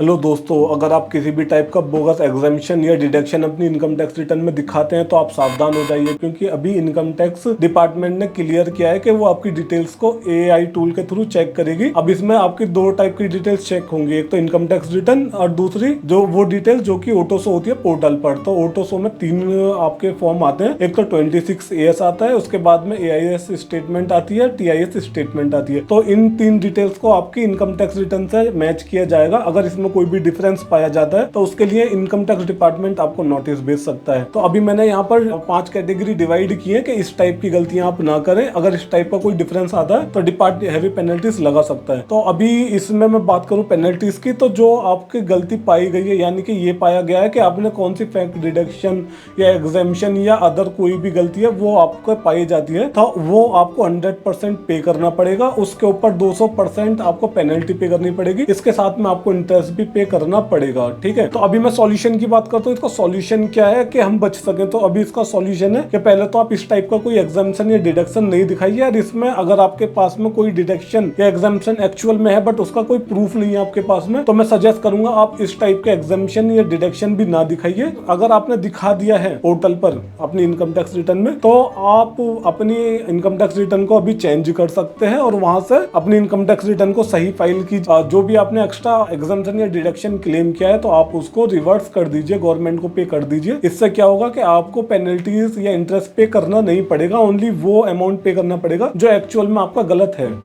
Hello दोस्तों, अगर आप किसी भी टाइप का बोगस एग्जामिशन या डिडक्शन अपनी इनकम टैक्स रिटर्न में दिखाते हैं तो आप सावधान हो जाइए, क्योंकि अभी इनकम टैक्स डिपार्टमेंट ने क्लियर किया है कि वो आपकी डिटेल्स को एआई टूल के थ्रू चेक करेगी। अब इसमें आपकी दो टाइप की डिटेल्स चेक होंगी, एक तो इनकम टैक्स रिटर्न और दूसरी जो वो डिटेल्स जो कि ऑटो शो होती है पोर्टल पर। तो ऑटो शो में तीन आपके फॉर्म आते हैं, एक तो 26AS आता है, उसके बाद में AIS स्टेटमेंट आती है, TIS स्टेटमेंट आती है। तो इन तीन डिटेल्स को आपकी इनकम टैक्स रिटर्न से मैच किया जाएगा। अगर इसमें कोई भी डिफरेंस पाया जाता है तो उसके लिए इनकम टैक्स डिपार्टमेंट आपको नोटिस भेज सकता है। तो अभी मैंने यहाँ पर 5 कैटेगरी डिवाइड की है कि इस टाइप की गलतियां आप ना करें। अगर इस टाइप का कोई डिफरेंस आता है तो डिपार्टमेंट हैवी पेनल्टीज लगा सकता है। तो अभी इसमें मैं बात करूं पेनल्टीज की, तो जो आपकी गलती पाई गई है, यानी कि ये पाया गया है कि आपने कौन सी फैक्ट डिडक्शन या एग्जाम्पशन या अदर कोई भी गलती है वो आपको पाई जाती है, तो वो आपको 100% पे करना पड़ेगा। उसके ऊपर 200% आपको पेनल्टी पे करनी पड़ेगी। इसके साथ में आपको इंटरेस्ट भी पे करना पड़ेगा। ठीक है, तो अभी मैं सॉल्यूशन की बात करता हूँ। इसका सॉल्यूशन क्या है कि हम बच सके। तो अभी इसका सॉल्यूशन है कि पहले तो आप इस टाइप का कोई एग्जाम्पशन या डिडक्शन नहीं दिखाइए। और इसमें अगर आपके पास में कोई डिडक्शन या एग्जाम्पशन एक्चुअल में है बट उसका कोई प्रूफ नहीं है आपके पास में, तो मैं सजेस्ट करूंगा आप इस टाइप के एग्जाम्पशन या डिडक्शन भी ना दिखाइए। अगर आपने दिखा दिया है पोर्टल पर अपनी इनकम टैक्स रिटर्न में, तो आप अपनी इनकम टैक्स रिटर्न को अभी चेंज कर सकते हैं और वहां से अपनी इनकम टैक्स रिटर्न को सही फाइल की जो भी आपने एक्स्ट्रा एग्जाम्पशन या डिडक्शन क्लेम किया है तो आप उसको रिवर्स कर दीजिए, गवर्नमेंट को पे कर दीजिए। इससे क्या होगा कि आपको पेनल्टीज या इंटरेस्ट पे करना नहीं पड़ेगा, ओनली वो अमाउंट पे करना पड़ेगा जो एक्चुअल में आपका गलत है।